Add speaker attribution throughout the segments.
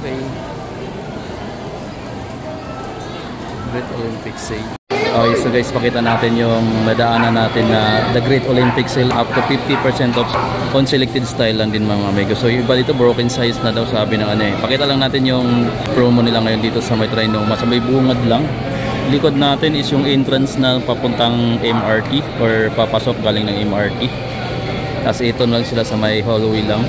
Speaker 1: Okay. Great Olympic Sale. Okay, so guys, pakita natin yung madaanan natin na the Great Olympic Sale up to 50% off on selected style lang din mga amigo. So yung iba dito broken size na daw sabi ng ano eh. Pakita lang natin yung promo nila ngayon dito sa may Trinoma. Sa may bungad lang. Likod natin is yung entrance na papuntang MRT or papasok galing ng MRT. Tapos ito lang sila sa may hallway lang.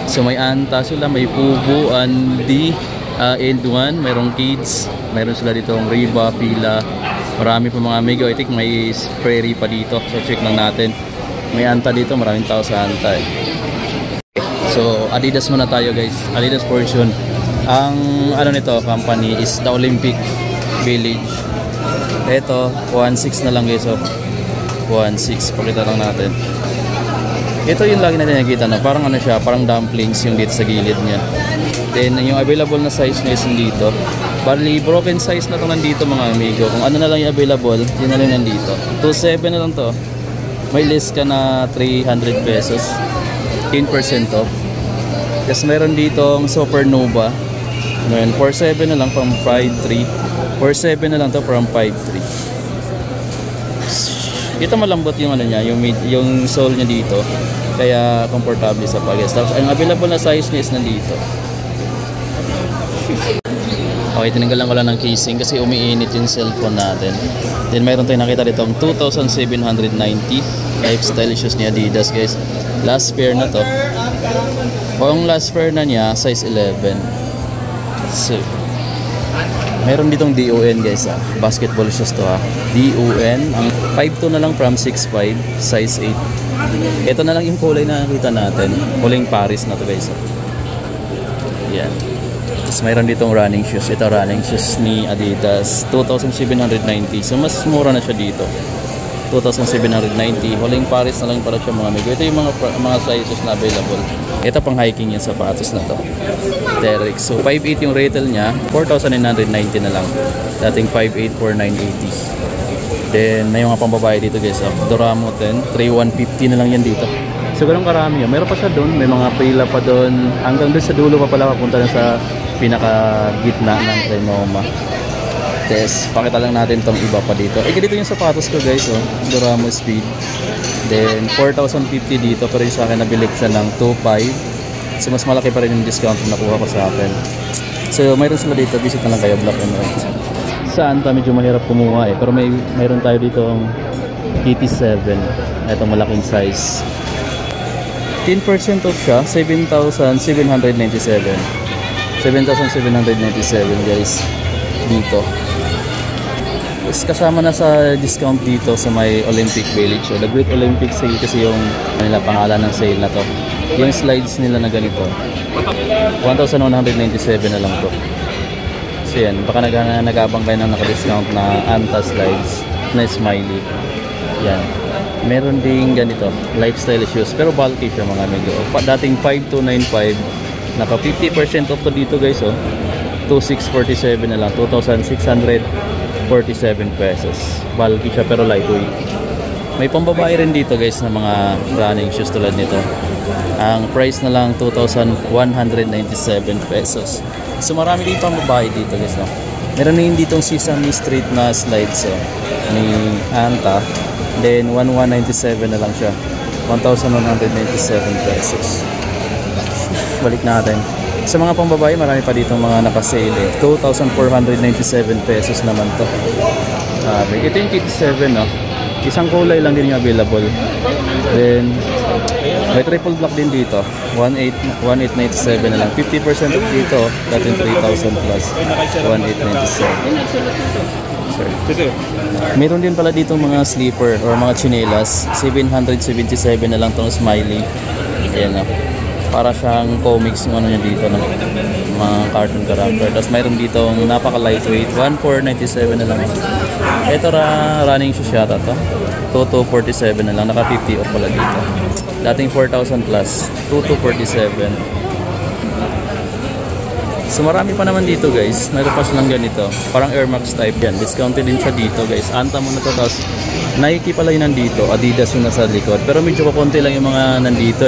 Speaker 1: So may anta sila, may Pugo, Andy, End 1, mayroong kids, mayroon sila dito ang Riba, Pila, marami pa mga amigo. I think may prairie pa dito, so check lang natin. May anta dito, maraming tao sa anta eh. So Adidas muna tayo guys, Adidas portion. Ang ano nito company is the Olympic Village. Ito 1.6 na lang guys, so 1.6, pakita lang natin. Ito yung lagi natin nakikita na parang ano siya, parang dumplings yung dito sa gilid niya. Then yung available na size niya is dito. Bali broken size na to nandito mga amigo. Kung ano na lang yung available, yun na lang nandito. 2.7 na lang to. May list ka na 300 pesos. 10% off. Yes, meron dito ang Supernova. Ngayon 4.7 na lang from 5.3. 4.7 na lang to from 5.3. Ito malambot yung ano niya, yung sole niya dito. Kaya komportable sa pag-guess. Tapos ang available na size niya is nandito. Okay, tinanggalan ko lang ng casing kasi umiinit yung cellphone natin. Then mayroon tayong nakita dito ang 2,790 lifestyle shoes ni Adidas guys. Last pair na to. Kung last pair na niya, size 11. So, meron ditong DON guys basketball shoes to DON. Ang 5.2 na lang from 6.5, size 8. Ito na lang yung kulay na nakita natin. Kulay Paris na to guys. Yan. Tapos mayroon ditong running shoes. Ito running shoes ni Adidas, 2,790. So mas mura na siya dito. 2,790. Huling Paris na lang para siya mga amigo. Ito yung mga sizes na available. Ito pang hiking yung sapatos na to. Derek. So 5.8 yung retail niya, 4,990 na lang. Dating 5.8, 4,980. Then may mga pambabae dito guys. Doramo 10, 3,150 na lang yan dito. So ganun karami yun. Mayroon pa siya doon, may mga pila pa doon. Hanggang doon sa dulo pa pala papunta na sa pinaka gitna ng Trinoma. Yes, pakita lang natin tong iba pa dito. Ganito yung sapatos ko guys, Doramo Speed. Then 4,050 dito, pero yung sa akin nabili siya ng 2,500. So mas malaki pa rin yung discount na nakuha ko sa akin. So mayroon sila dito, visit na lang kayo, Black and White. Saan ta medyo mahirap kumuha pero mayroon tayo dito ang TT7. Itong malaking size. 10% off siya, 7,797. 7,797 guys dito. Tapos kasama na sa discount dito sa may Olympic Village. So, the Great Olympic Sale kasi yung nila pangalan ng sale na to. Yung slides nila na ganito 1,197 na lang to. So yan, baka nag-abang kayo ng naka-discount na Anta slides na smiley. Yan. Meron ding ganito, lifestyle shoes, pero bulky siya mga amigo. Dating 5,295, naka 50% off to dito guys 2,647 na lang, 2,647 pesos. Bulky siya pero lightweight. May pambabae rin dito guys na mga running shoes tulad nito. Ang price na lang 2,197 pesos. So marami din pambabae dito guys Meron din ditong Sesame Street na slides ni Anta. Then 1,197 na lang siya, 1,197 pesos. Balik natin sa mga pambabae, marami pa dito mga nakasale 2,497 pesos naman to. Ito yung TT7 isang kulay lang din yung available. Then may triple black din dito, 1,897 na lang, 50% off dito, dating 3,000 plus 1,897. Meron din pala dito mga sleeper or mga chinelas, 777 na lang tong smiley. Ayan para siyang comics yung ano niya dito mga cartoon character. Tapos mayroon dito napaka lightweight, 1,497 na lang. Ito running shoes yata to, 2,247 na lang, naka 50 off pala dito. Dating 4,000 plus, 2,247. So marami pa naman dito guys. Meron pa silang ganito. Parang Air Max type yan. Discounted din siya dito guys. Anta mo na to. Tapos Nike pala yung nandito. Adidas yung nasa likod. Pero medyo kukunti lang yung mga nandito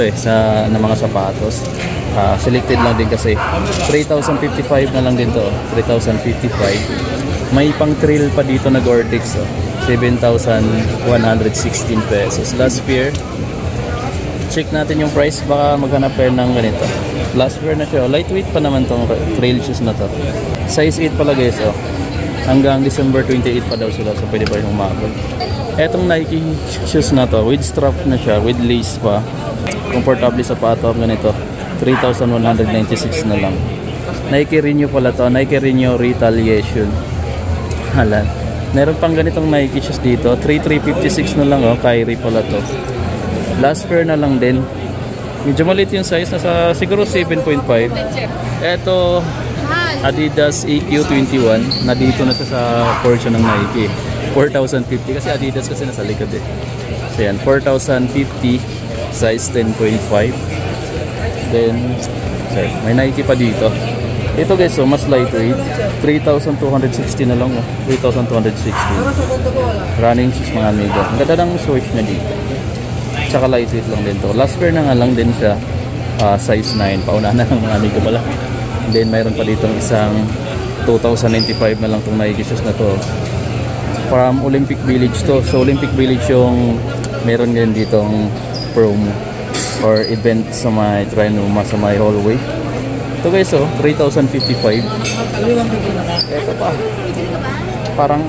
Speaker 1: na mga sapatos. Selected lang din kasi. 3,055 na lang din to. 3,055. May pang trail pa dito na Gore-Tex. 7,116 pesos. Last pair. Check natin yung price, baka maghanap kayo ng ganito. Last pair na siya. Lightweight pa naman tong trail shoes na to. Size 8 pala guys. Hanggang December 28 pa daw sila. So pwede pa yung umabot. Etong Nike shoes na to, with strap na siya, with lace pa. Comfortably sa pato. Ganito. 3,196 na lang. Nike Renew pala to. Nike Renew Retaliation. Halan. Meron pang ganitong Nike shoes dito. 3,356 na lang. Kyrie pala to. Last pair na lang din. Medyo maliit yung size. Nasa siguro 7.5. Eto Adidas AQ21. Nandito na siya sa portion ng Nike. 4,050. Kasi Adidas kasi nasa likod So yan. 4,050. Size 10.5. Then sorry, may Nike pa dito. Ito guys, mas lightweight. 3,260 na lang. 3,260. Running shoes mga amigo. Ang ganda ng swoosh na dito. Tsaka lightweight lang din to. Last pair na nga lang din siya. Size 9. Pauna na lang mga amigo pala. And then mayroon pa dito isang 2,095 na lang itong Nike shoes na to. From Olympic Village to. So Olympic Village yung meron din ditong promo or event sa may Trinoma sa may hallway. Ito guys 3,055. Ito pa. Parang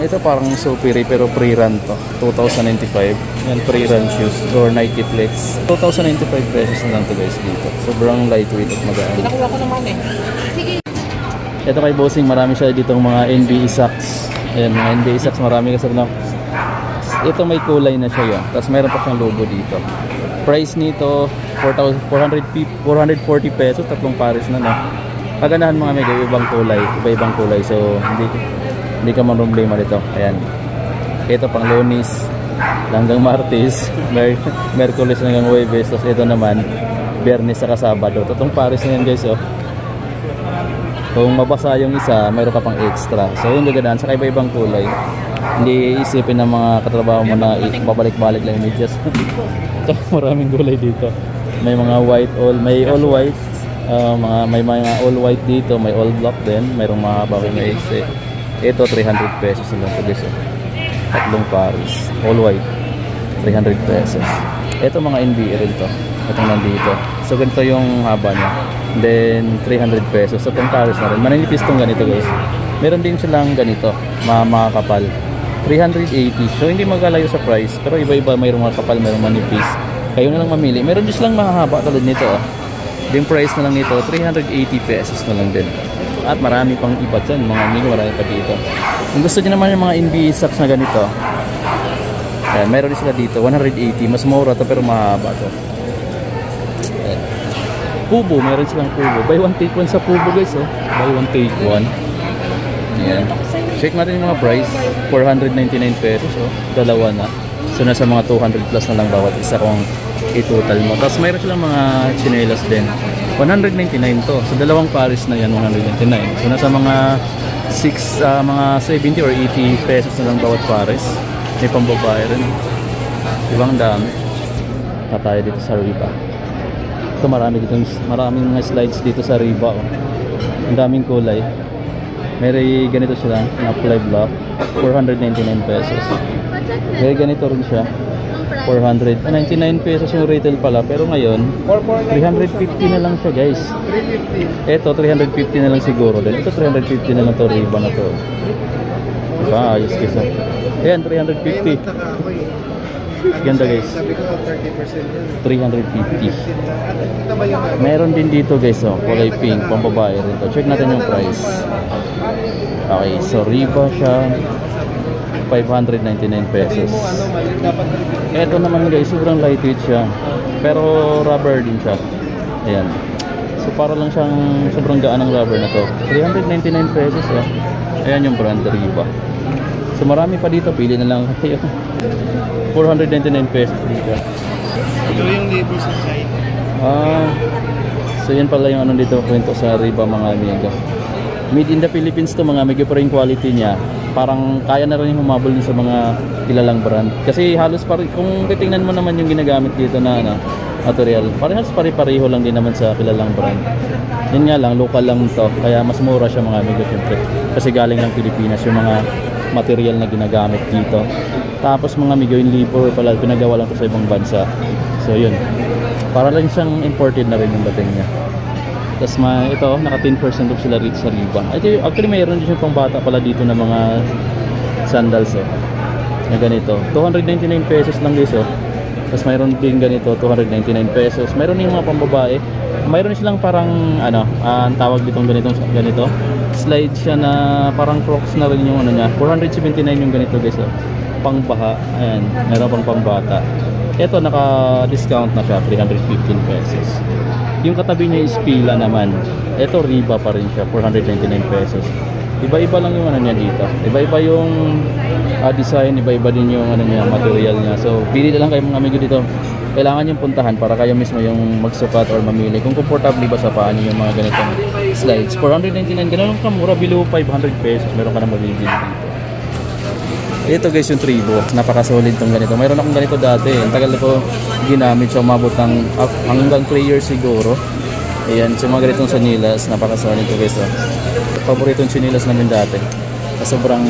Speaker 1: supiri pero pre-run to. 2,095. Yan pre-run shoes or Nike Flex. 2,095 pesos na lang to guys dito. Sobrang lightweight at magaan.
Speaker 2: Pinakuha ko naman Sige.
Speaker 1: Ito kay Bossing, marami siya dito mga NBA socks. Ayan, mga NBA socks marami kasi na. Ito may kulay na siya yun. Tapos mayroon pa siyang logo dito. Price nito 440 pesos, tatlong pares na no. Paganahan mga mega, iba-ibang kulay. So hindi ka man problema dito. Ayan. Ito pang Lunes hanggang Martes, Merkulis hanggang Huwebes. Tapos ito naman Biyernes saka Sabado. Tatlong pares na yan guys Kung mabasa yung isa, mayroon ka pang extra. So yung gagandaan sa iba-ibang kulay. Hindi isipin ng mga katrabaho mo na babalik-balik lang yung medyas. So maraming gulay dito. May mga may all white, may mga all white dito, may all black din, mayroong mahaba na extra. Ito 300 pesos lang ito guys. Tatlong pares, all white, 300 pesos. Ito mga NBA rin to. Itong nandito. So ganito yung haba niya. Then 300 pesos. So itong pares na rin. Mananipis itong ganito guys. Meron din silang ganito, makakapal. 380. So hindi magkalayo sa price. Pero iba-iba, mayroong mga kapal, mayroong manipis. Kayo na lang mamili. Meron din silang mahaba tulad nito Yung price na lang nito 380 pesos na lang din. At marami pang iba dyan. Mga amigo, marami pa dito. Kung gusto nyo naman yung mga NBA socks na ganito, ayan, meron din sila dito 180. Mas mura to pero mahaba to. Ayan. Pubo, meron silang Pubo. Buy one take one sa Pubo guys Buy one take one. Ayan. Check natin yung mga price. 499 pesos dalawa na. So nasa mga 200 plus na lang bawat isa kung i-total mo. Tapos mayroon silang mga chinelas din. 199 to. So dalawang pares na yan 199. So nasa mga 70 or 80 pesos na lang bawat pares. May pambabae rin. Ibang dami. Tayo dito sa Riba. So maraming mga slides dito sa Riba Ang daming kulay. May ganito sila na fly block, 499 pesos. May ganito rin siya, 499 pesos yung retail pala. Pero ngayon 350 na lang siya guys. Ito 350 na lang siguro din. Ito 350 na lang to, Riba na to. Diba? Ayos guys Ayan, 350. Ganda guys, 350. Meron din dito guys kulay pink, pambabae rin to. Check natin yung price. Okay, so Riba siya 599 pesos. Ito naman guys, sobrang lightweight siya, pero rubber din siya. Ayan. So para lang siyang sobrang gaan ng rubber na to. 399 pesos Ayan yung brand Riba. So marami pa dito, pili na lang kayo. 499 pesos dito.
Speaker 2: Ito yung label sa side.
Speaker 1: So yan pala yung ano dito kwento sa Riba mga amigo. Made in the Philippines to mga amigo, pero yung quality niya parang kaya na rin yung humabol sa mga kilalang brand. Kasi halos kung titingnan mo naman yung ginagamit dito na ano, material, parehas pare-pareho lang din naman sa kilalang brand. Yun nga lang, local lang to, kaya mas mura siya mga amigo syempre. Kasi galing lang Pilipinas yung mga material na ginagamit dito. Tapos mga amigo, yung libor pala pinagawa lang to sa ibang bansa. So yun, para lang siyang imported na rin yung dating niya. Tapos ito, naka 10% off sila rito sa Riba. Ito, actually mayroon din siyang pang bata pala dito na mga sandals na ganito. 299 pesos lang guys Tapos mayroon din ganito, 299 pesos. Mayroon din mga pambabae. Mayroon silang parang ano, ang tawag ditong ganito. Slide siya na parang Crocs na rin yung ano niya. 479 yung ganito guys Pangbaha. Ayan, mayroon pang pambata. Ito naka-discount na siya, 315 pesos. Yung katabi niya is Fila naman. Ito Riba pa rin siya, 499 pesos. Iba-iba lang yung ano niya dito. Iba-iba yung design, iba-iba din yung ano niya, material niya. So, pili na lang kayo mga amigo dito. Kailangan yung puntahan para kayo mismo yung magsukat or mamili. Kung comfortable ba sa paa niyo yung mga ganitong slides. 499, ganun lang kamura, below 500 pesos. Meron ka na mabibili dito. Ito guys yung Tribo, napakasolid tong ganito. Mayroon akong ganito dati, ang tagal ko ginamit siya, umabot ng hanggang 3 years siguro. Ayan, so mga ganitong sanilas, napakasolid to guys Paboritong sinilas namin dati. Sobrang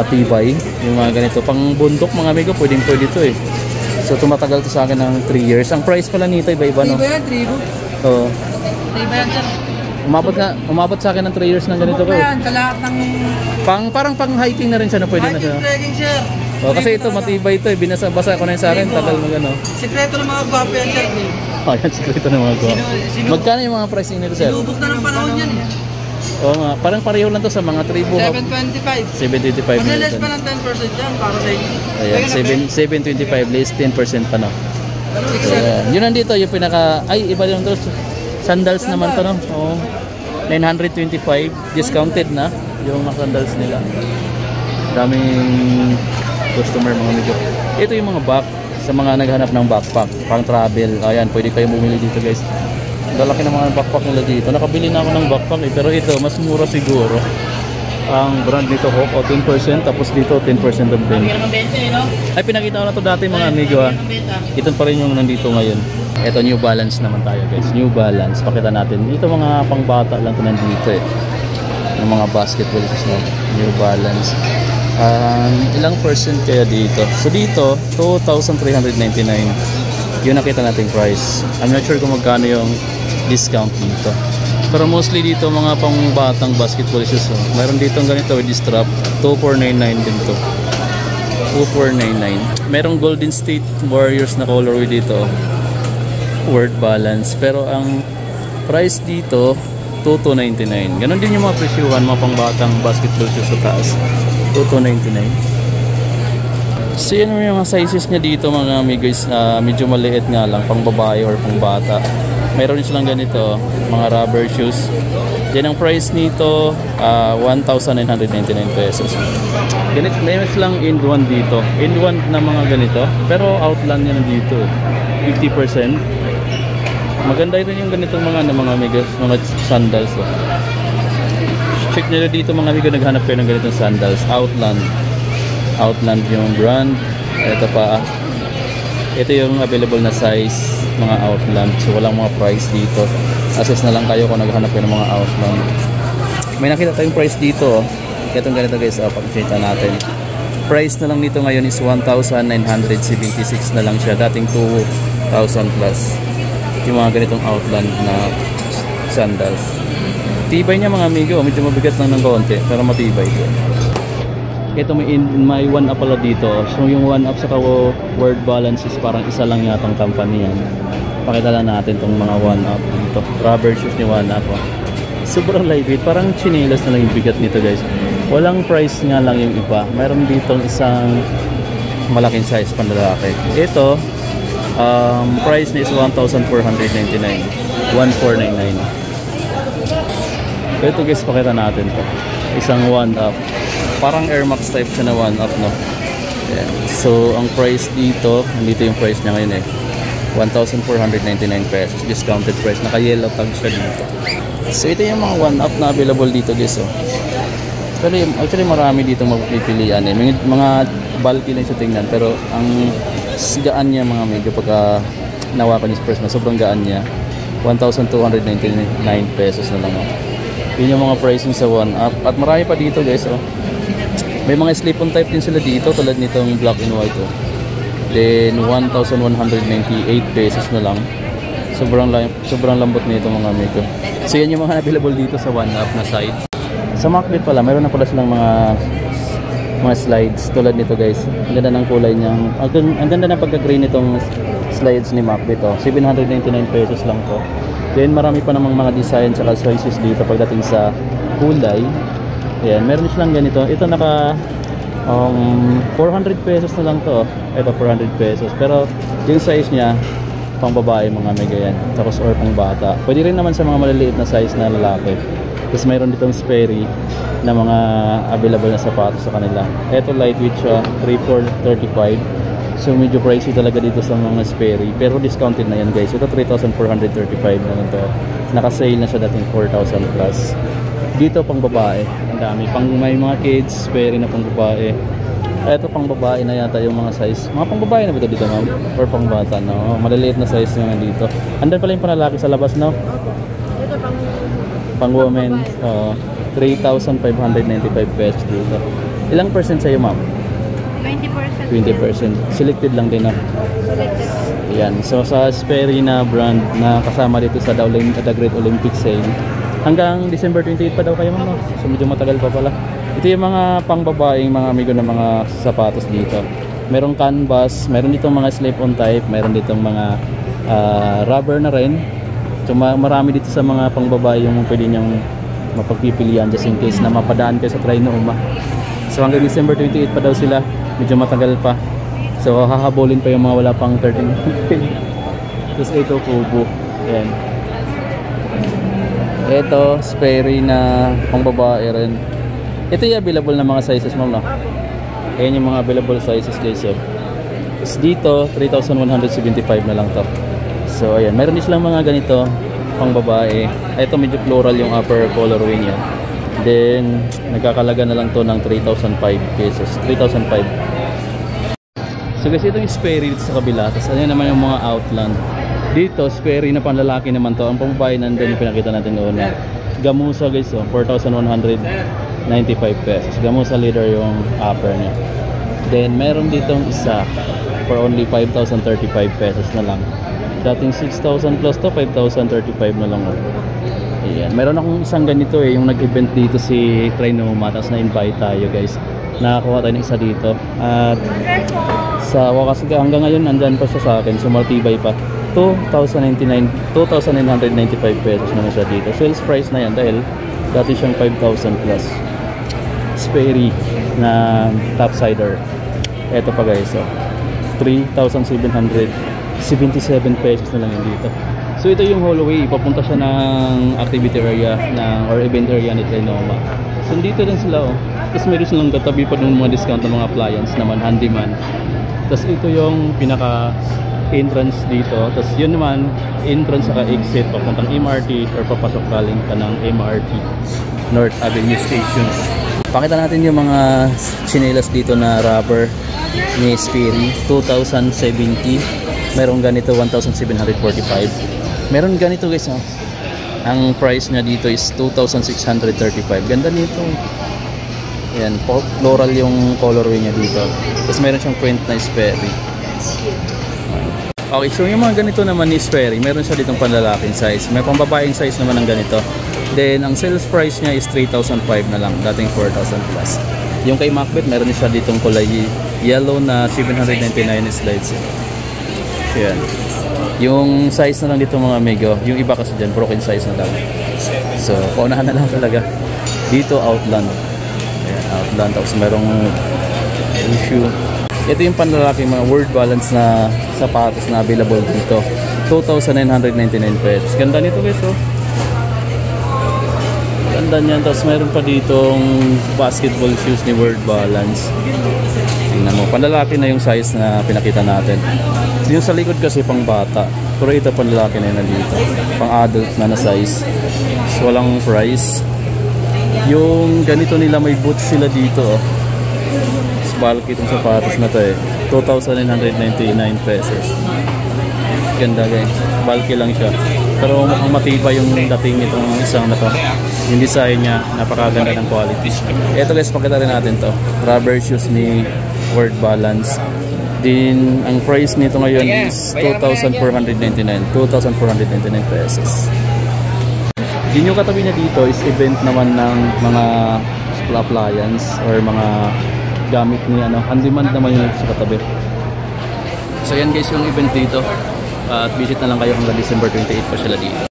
Speaker 1: tibay yung mga ganito. Pang bundok mga amigo, pwede to So tumatagal to sa akin ng 3 years. Ang price pala nito iba-iba no?
Speaker 2: Iba yan, Tribo.
Speaker 1: Oo.
Speaker 2: Iba yan, sir.
Speaker 1: Umabot sa akin ng 3 years ng ganito ko.
Speaker 2: Yan, kalahat ng...
Speaker 1: Parang pang hiking na rin siya, no? Pwede na siya.
Speaker 2: Hiking, sir.
Speaker 1: Oh, kasi ito matibay ito binasa-basa ko na yun sa akin, tagal mag ano.
Speaker 2: Sekreto ng mga gwapo yan, sir.
Speaker 1: Oh, yan sikreto ng mga gwapo. Magkano yung mga price nito, sir?
Speaker 2: Sinubok na ng panahon yan
Speaker 1: Oo nga, parang pareho lang to sa mga Tribo.
Speaker 2: 725.
Speaker 1: 725.
Speaker 2: Mag-less pa ng 10% yan para sa inyo.
Speaker 1: Ayan, 725 less 10% pa no. Ayan. Yun nandito yung pinaka, iba yung to. Sandals naman to no. Oh. 925 discounted na yung mga sandals nila. Daming customer mga amigo. Ito yung mga back sa mga naghanap ng backpack pang travel. Ayan, pwede kayo bumili dito guys. Lalaki ng mga backpack nila dito. Nakabili na ako ng backpack pero ito mas mura siguro. Ang brand nito Hawk 10%, tapos dito 10% of din. Ay, pinakita ko na to dati mga amigo Ito pa rin yung nandito ngayon. Ito New Balance naman tayo guys. New Balance, pakita natin. Dito mga pangbata lang to nandito yung mga basketball New Balance. Ilang percent kaya dito? So dito 2,399 yung nakita nating price. I'm not sure kung magkano yung discount dito, pero mostly dito mga pangbatang basketball shoes mayroon dito ganito with this strap. 2,499 din to, 2,499. Merong Golden State Warriors na colorway dito, Word Balance, pero ang price dito 2,299. Ganon din yung mga presyuhan mga pangbatang basketball shoes sa taas, 2,299. So yun yung mga sizes niya dito mga amigos, medyo maliit nga lang, pang babae or pang bata. Mayroon din silang ganito, mga rubber shoes. Yan ang price nito, 1,999 pesos. Ganito, mayroon silang in-one dito. In-one na mga ganito, pero outland yan dito, 50%. Maganda rin yung ganitong mga amigos, mga sandals. Check nyo dito mga amigo, naghanap kayo ng ganitong sandals, Outland yung brand. Ito pa, ito yung available na size, mga Outland. So walang mga price dito, assess na lang kayo kung naghanap kayo ng mga Outland. May nakita tayong price dito itong ganito guys, pag-check natin. Price na lang nito ngayon is 1,976 na lang siya, dating 2,000 plus yung mga ganitong Outland na sandals. Tibay niya mga amigo, medyo mabigat lang ng konti pero matibay ito. Ito may one up pala dito. So yung one up sa Word Balance is parang isa lang yatang company yan. Pakita lang natin tong mga one up dito. Rubber shoes ni one up. Sobrang lightweight, parang chinelas na lang yung bigat nito guys. Walang price nga lang yung iba. Mayroon dito isang malaking size panlalaki. Ito price niya is 1,499. 1,499. Ito guys, pakita natin to. Isang one up. Parang Air Max type siya na one up no. Ayan. So ang price dito, nandito yung price niya ngayon 1,499 pesos. Discounted price. Naka-yellow tag siya dito. So ito yung mga 1-up na available dito guys. Oh. Actually marami dito mapipilian eh. Mga bulky lang sa tingnan. Pero ang gaan niya mga medyo pagka nawakan yung first na sobrang gaan niya. 1,299 pesos na lang. Oh. Yun yung mga pricing sa 1-up. At marami pa dito guys. Oh. May mga slip-on type din sila dito tulad nitong black and white. Oh. Then 1,198 pesos na lang. Sobrang lambot nito mga amigo. So yan yung mga available dito sa 1-up na side. Sa Macbeth pala, meron na pala silang mga slides tulad nito guys. Ang ganda ng kulay niya. Ang ganda ng pagka-green nitong slides ni Macbeth. Oh. 799 pesos lang po. Then marami pa namang mga design at sizes dito pagdating sa kulay. Ayan, meron silang ganito. Ito naka 400 pesos na lang to. Ito 400 pesos. Pero yung size niya pang babae mga mega yan. Tapos or pang bata. Pwede rin naman sa mga maliliit na size na lalaki. Tapos mayroon ditong Sperry na mga available na sapatos sa kanila. Ito lightweight siya, 3,435. So medyo pricey talaga dito sa mga Sperry. Pero discounted na yan guys. Ito 3,435 na lang to. Naka-sale na siya dating 4,000 plus. Dito pang babae. Ang dami. Pang may mga kids, Sperry na pang babae. Ito pang babae na yata yung mga size. Mga pang babae na ba ito dito ma'am? Or pang bata no? Maliliit na size yung dito. Andan pala yung panlalaki sa labas no?
Speaker 3: Ito
Speaker 1: Pang women. 3,595 pesos dito. Ilang percent sa'yo ma'am?
Speaker 3: 20%.
Speaker 1: 20%. Selected lang din na.
Speaker 3: Selected.
Speaker 1: Yan. So sa Sperry na brand na kasama dito sa The Great Olympic Sale. Hanggang December 28 pa daw kayo ma'am. So medyo matagal pa pala. Ito yung mga pangbabaeng mga amigo ng mga sapatos dito. Merong canvas, meron ditong mga slip-on type, meron ditong mga rubber na rin. So marami dito sa mga pangbabae yung pwede niyang mapagpipilian just in case na mapadaan kayo sa Trinoma. So hanggang December 28 pa daw sila. Medyo matagal pa. So hahabulin pa yung mga wala pang 13. Tapos ito Kubo. Ayan. Ito Sperry na pangbabae rin. Ito yung available na mga sizes ma'am no? Ayan yung mga available sizes guys. Tapos dito 3,175 na lang to. So ayan, meron din silang mga ganito pang babae. Ito medyo floral yung upper colorway niya. Then nagkakalaga na lang to ng 3,005 pesos. 3,005. So guys, ito yung Sperry dito sa kabila. Tapos ayan naman yung mga Outland. Dito Sperry na panlalaki naman to. Ang pambabae nandun yung pinakita natin noon na Gamusa guys, 4,195 pesos. Gamusa leader yung upper niya. Then meron ditong isa for only 5,035 pesos na lang. Dating 6,000 plus to 5,035 na lang. Ayan. Meron akong isang ganito yung nag-event dito si Trinoma. Tapos na-invite tayo guys. Nakakuha tayo ng isa dito. At sa wakas hanggang ngayon nandyan pa siya sa akin. So matibay pa. 2,995 pesos naman siya dito. Sales price na yan dahil dati siyang 5,000 plus. Sperry na topsider. Ito pa guys. 3,777 pesos na lang yun dito. So ito yung hallway. Papunta siya ng activity area or event area ni Trinoma. So dito din sila. Tapos meron silang katabi pa ng mga discount ng mga appliance naman, handyman. Tapos ito yung pinaka entrance dito. Tapos yun naman entrance saka exit papuntang MRT or papasok galing ka ng MRT North Avenue Station. Pakita natin yung mga chinelas dito na rubber ni Sperry. 2,070. Merong ganito 1,745. Meron ganito guys. Ang price niya dito is 2,635. Ganda nito. Yan, floral yung colorway niya dito. Tapos meron siyang print na Sperry. Okay, so yung mga ganito naman ni Sperry, meron siya ditong panlalaking size. May pambabaeng size naman ng ganito. Then, ang sales price niya is 3,005 na lang. Dating 4,000 plus. Yung kay Macbeth, meron siya ditong kulay yellow na 799 slides. Yan. Yung size na lang dito mga amigo, yung iba kasi dyan, broken size na lang. So, paunahan na lang talaga. Dito, Outland. Ayan, Outland. Tapos merong issue. Ito yung panlalaki mga word balance na sapatos na available dito. 2,999 pesos. Ganda nito guys oh. Ganda. ganda niyan. Tapos meron pa ditong basketball shoes ni Word Balance. Tingnan mo, panlalaki na yung size na pinakita natin. Yung sa likod kasi pang bata, pero ito panlalaki na yun nandito, pang adult na size. So walang price. Yung ganito nila, may boots sila dito, oh. Bulky itong sapatos na to eh, 2,999 pesos. Ganda guys, bulky lang siya, pero mukhang matibay yung dating itong isang na to. Yung design niya, napakaganda ng quality. Ito guys, pakita rin natin to, rubber shoes ni Word Balance. Din ang price nito ngayon is 2,499 pesos. Din yung katabi niya dito is event naman ng mga appliance or mga gamit ni handyman naman yung sa katabi. So yan guys yung event dito. At visit na lang kayo hanggang December 28 pa sila dito.